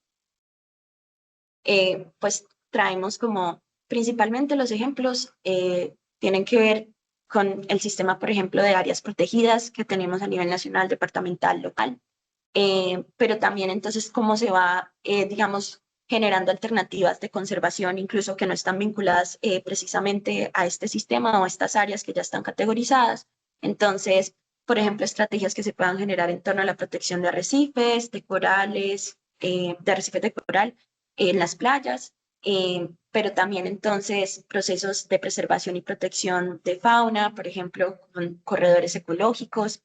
pues traemos como principalmente los ejemplos tienen que ver con el sistema, por ejemplo, de áreas protegidas que tenemos a nivel nacional, departamental, local. Pero también entonces cómo se va, digamos, generando alternativas de conservación, incluso que no están vinculadas precisamente a este sistema o a estas áreas que ya están categorizadas. Entonces, por ejemplo, estrategias que se puedan generar en torno a la protección de arrecifes, de corales, de arrecifes de coral en las playas, pero también entonces procesos de preservación y protección de fauna, por ejemplo, con corredores ecológicos,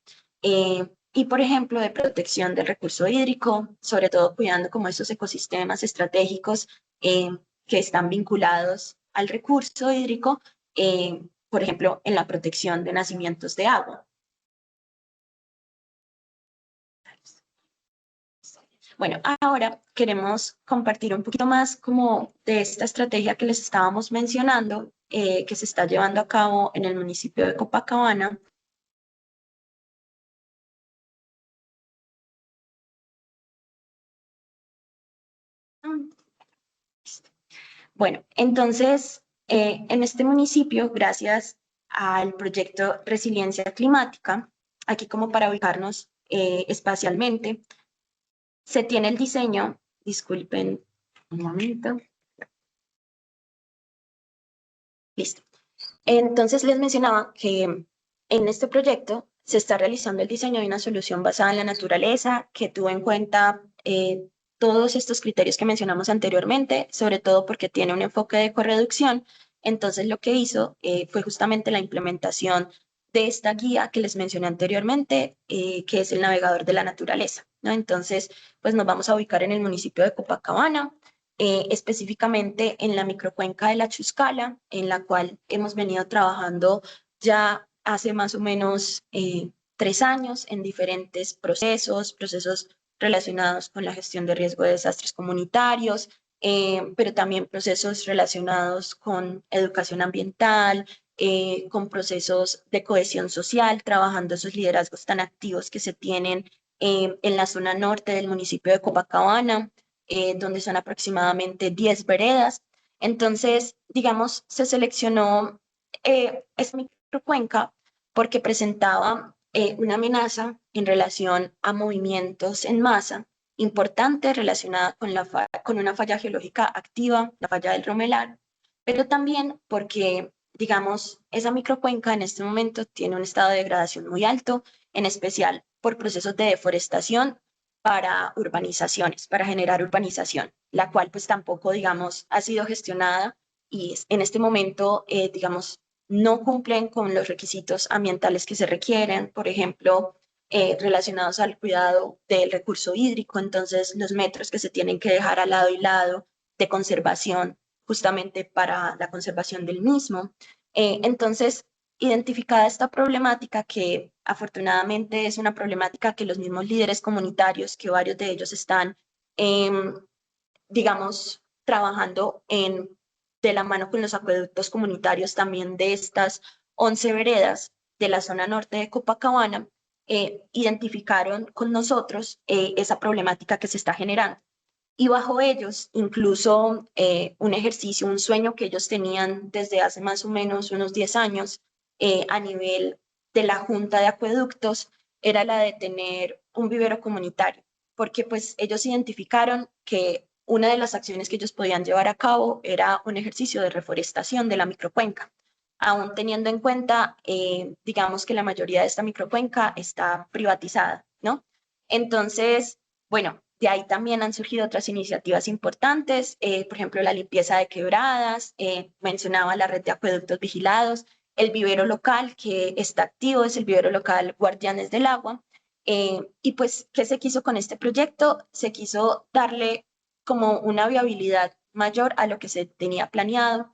y, por ejemplo, de protección del recurso hídrico, sobre todo cuidando como esos ecosistemas estratégicos que están vinculados al recurso hídrico, por ejemplo, en la protección de nacimientos de agua. Bueno, ahora queremos compartir un poquito más como de esta estrategia que les estábamos mencionando, que se está llevando a cabo en el municipio de Copacabana. Bueno, entonces, en este municipio, gracias al proyecto Resiliencia Climática, aquí como para ubicarnos espacialmente, se tiene el diseño, disculpen un momento, listo. Entonces les mencionaba que en este proyecto se está realizando el diseño de una solución basada en la naturaleza que tuvo en cuenta todos estos criterios que mencionamos anteriormente, sobre todo porque tiene un enfoque de ecorreducción. Entonces lo que hizo fue justamente la implementación de esta guía que les mencioné anteriormente, que es el navegador de la naturaleza, ¿no? Entonces, pues nos vamos a ubicar en el municipio de Copacabana, específicamente en la microcuenca de la Chuscala, en la cual hemos venido trabajando ya hace más o menos 3 años en diferentes procesos relacionados con la gestión de riesgo de desastres comunitarios, pero también procesos relacionados con educación ambiental, con procesos de cohesión social, trabajando esos liderazgos tan activos que se tienen en la zona norte del municipio de Copacabana, donde son aproximadamente 10 veredas. Entonces, digamos, se seleccionó esta microcuenca porque presentaba una amenaza en relación a movimientos en masa importante relacionada con una falla geológica activa, la falla del Romelar, pero también porque, digamos, esa microcuenca en este momento tiene un estado de degradación muy alto, en especial por procesos de deforestación para urbanizaciones, para generar urbanización, la cual pues tampoco, digamos, ha sido gestionada y en este momento, digamos, no cumplen con los requisitos ambientales que se requieren, por ejemplo, relacionados al cuidado del recurso hídrico, entonces los metros que se tienen que dejar al lado y lado de conservación justamente para la conservación del mismo. Entonces, identificada esta problemática, que afortunadamente es una problemática que los mismos líderes comunitarios, que varios de ellos están, digamos, trabajando de la mano con los acueductos comunitarios también de estas 11 veredas de la zona norte de Copacabana, identificaron con nosotros esa problemática que se está generando. Y bajo ellos, incluso un ejercicio, un sueño que ellos tenían desde hace más o menos unos 10 años a nivel de la Junta de Acueductos, era la de tener un vivero comunitario, porque pues ellos identificaron que una de las acciones que ellos podían llevar a cabo era un ejercicio de reforestación de la microcuenca, aún teniendo en cuenta, digamos que la mayoría de esta microcuenca está privatizada, ¿no? Entonces, bueno, de ahí también han surgido otras iniciativas importantes, por ejemplo, la limpieza de quebradas, mencionaba la red de acueductos vigilados, el vivero local que está activo es el vivero local Guardianes del Agua. Y pues, ¿qué se quiso con este proyecto? Se quiso darle como una viabilidad mayor a lo que se tenía planeado.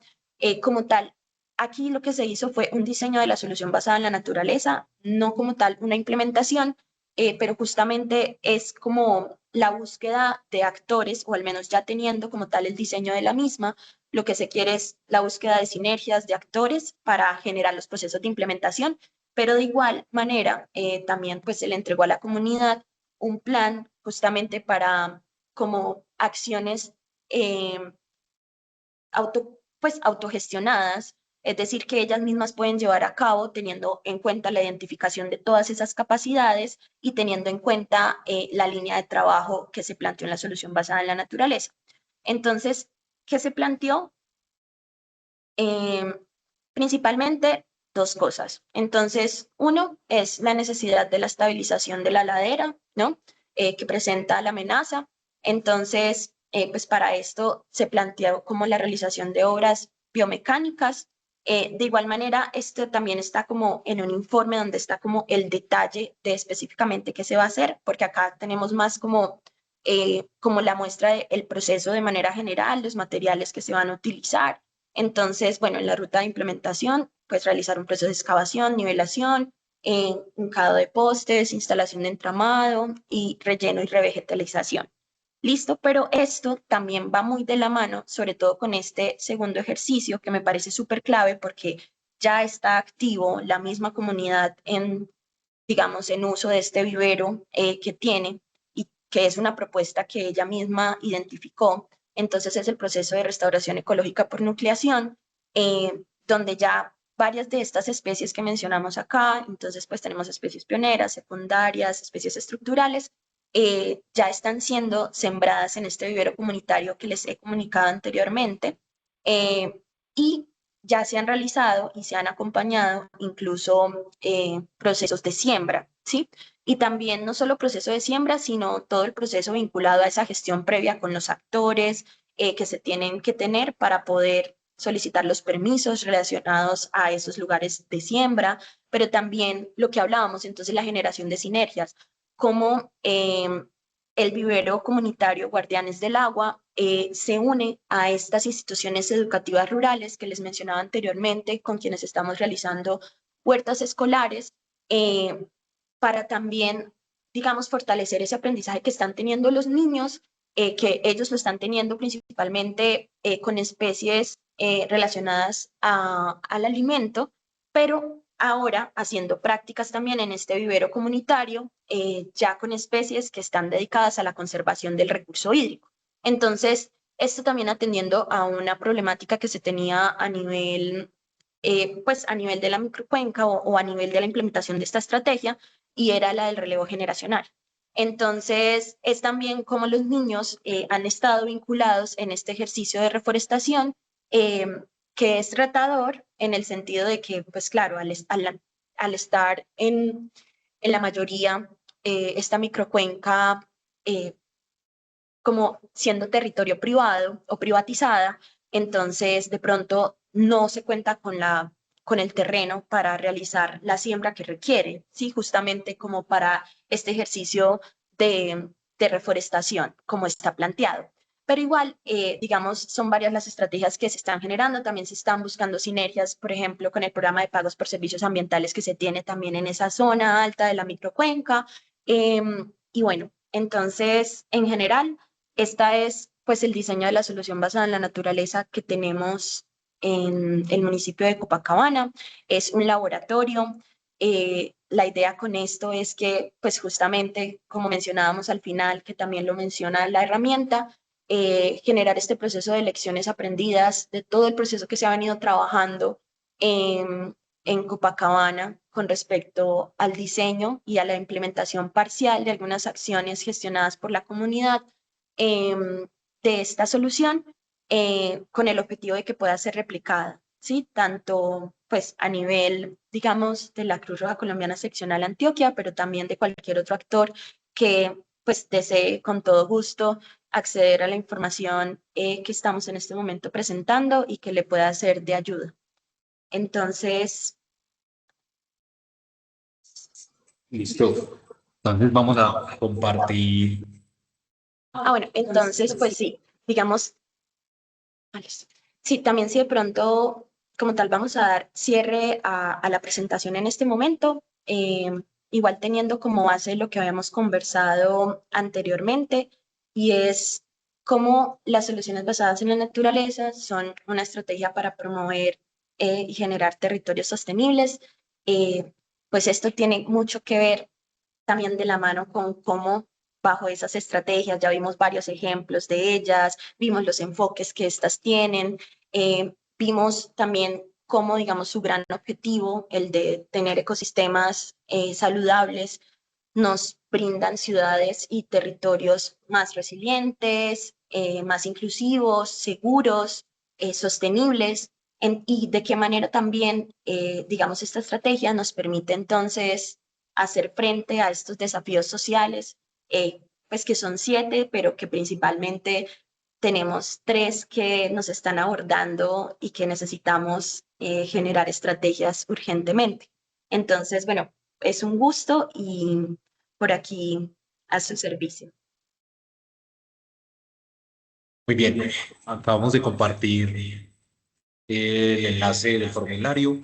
Como tal, aquí lo que se hizo fue un diseño de la solución basada en la naturaleza, no como tal una implementación, pero justamente es como la búsqueda de actores, o al menos ya teniendo como tal el diseño de la misma, lo que se quiere es la búsqueda de sinergias de actores para generar los procesos de implementación, pero de igual manera también pues se le entregó a la comunidad un plan justamente para como acciones eh, pues autogestionadas, es decir, que ellas mismas pueden llevar a cabo teniendo en cuenta la identificación de todas esas capacidades y teniendo en cuenta la línea de trabajo que se planteó en la solución basada en la naturaleza. Entonces, ¿qué se planteó? Principalmente dos cosas. Entonces, uno es la necesidad de la estabilización de la ladera, ¿no? Que presenta la amenaza. Entonces, pues para esto se planteó como la realización de obras biomecánicas. De igual manera, esto también está como en un informe donde está como el detalle de específicamente qué se va a hacer, porque acá tenemos más como la muestra del proceso de manera general, los materiales que se van a utilizar. Entonces, bueno, en la ruta de implementación, pues realizar un proceso de excavación, nivelación, hincado de postes, instalación de entramado y relleno y revegetalización. Listo, pero esto también va muy de la mano, sobre todo con este segundo ejercicio que me parece súper clave porque ya está activo la misma comunidad en, digamos, en uso de este vivero que tiene y que es una propuesta que ella misma identificó. Entonces es el proceso de restauración ecológica por nucleación, donde ya varias de estas especies que mencionamos acá, entonces pues tenemos especies pioneras, secundarias, especies estructurales, ya están siendo sembradas en este vivero comunitario que les he comunicado anteriormente. Y ya se han realizado y se han acompañado incluso procesos de siembra, ¿sí? Y también no solo proceso de siembra, sino todo el proceso vinculado a esa gestión previa con los actores que se tienen que tener para poder solicitar los permisos relacionados a esos lugares de siembra, pero también lo que hablábamos, entonces la generación de sinergias, como el vivero comunitario Guardianes del Agua se une a estas instituciones educativas rurales que les mencionaba anteriormente, con quienes estamos realizando huertas escolares, eh, para también, digamos, fortalecer ese aprendizaje que están teniendo los niños, que ellos lo están teniendo principalmente con especies relacionadas al alimento, pero ahora haciendo prácticas también en este vivero comunitario, ya con especies que están dedicadas a la conservación del recurso hídrico. Entonces, esto también atendiendo a una problemática que se tenía a nivel, pues a nivel de la microcuenca o a nivel de la implementación de esta estrategia, y era la del relevo generacional. Entonces, es también como los niños han estado vinculados en este ejercicio de reforestación, eh, que es retador en el sentido de que, pues claro, al estar en la mayoría, esta microcuenca eh, como siendo territorio privado o privatizada, entonces de pronto no se cuenta con el terreno para realizar la siembra que requiere, ¿sí? Justamente como para este ejercicio de reforestación, como está planteado. Pero igual, digamos, son varias las estrategias que se están generando, también se están buscando sinergias, por ejemplo, con el programa de pagos por servicios ambientales que se tiene también en esa zona alta de la microcuenca. Y bueno, entonces, en general, esta es pues el diseño de la solución basada en la naturaleza que tenemos en el municipio de Copacabana. Es un laboratorio. La idea con esto es que pues justamente, como mencionábamos al final, que también lo menciona la herramienta, generar este proceso de lecciones aprendidas, de todo el proceso que se ha venido trabajando en Copacabana con respecto al diseño y a la implementación parcial de algunas acciones gestionadas por la comunidad de esta solución, con el objetivo de que pueda ser replicada, ¿sí? Tanto pues a nivel, digamos, de la Cruz Roja Colombiana Seccional Antioquia, pero también de cualquier otro actor que pues desee con todo gusto acceder a la información que estamos en este momento presentando y que le pueda ser de ayuda. Entonces, Listo. Entonces vamos a compartir. bueno, entonces, pues sí, digamos, sí, también si de pronto, como tal, vamos a dar cierre a la presentación en este momento, igual teniendo como base lo que habíamos conversado anteriormente, y es cómo las soluciones basadas en la naturaleza son una estrategia para promover y generar territorios sostenibles. Eh, pues esto tiene mucho que ver también de la mano con cómo bajo esas estrategias, ya vimos varios ejemplos de ellas, vimos los enfoques que estas tienen, vimos también cómo, digamos, su gran objetivo, el de tener ecosistemas saludables, nos brindan ciudades y territorios más resilientes, más inclusivos, seguros, sostenibles, y de qué manera también, digamos, esta estrategia nos permite entonces hacer frente a estos desafíos sociales, pues que son 7, pero que principalmente tenemos 3 que nos están abordando y que necesitamos generar estrategias urgentemente. Entonces, bueno, es un gusto y por aquí a su servicio. Muy bien. Acabamos de compartir el enlace del formulario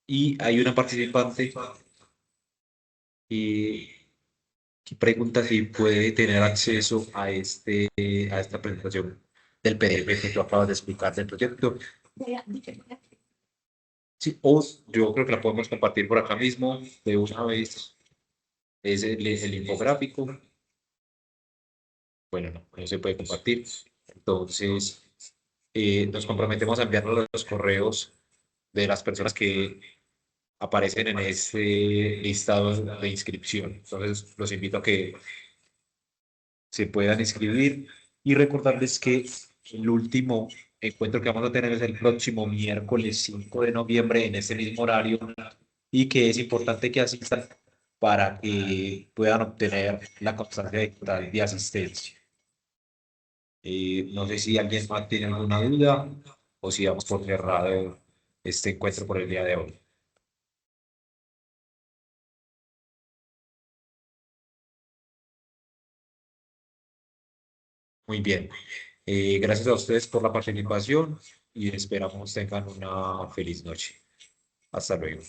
y hay una participante que, que pregunta si puede tener acceso a esta presentación del PDF que tú acabas de explicar del proyecto. Sí, o yo creo que la podemos compartir por acá mismo de una vez. Es el infográfico. Bueno, no se puede compartir. Entonces, nos comprometemos a enviarnos los correos de las personas que aparecen en ese listado de inscripción. Entonces, los invito a que se puedan inscribir y recordarles que el último encuentro que vamos a tener es el próximo miércoles 5 de noviembre en este mismo horario y que es importante que asistan para que puedan obtener la constancia digital de asistencia. No sé si alguien más tiene alguna duda o si damos por cerrado este encuentro por el día de hoy. Muy bien. Gracias a ustedes por la participación y esperamos tengan una feliz noche. Hasta luego.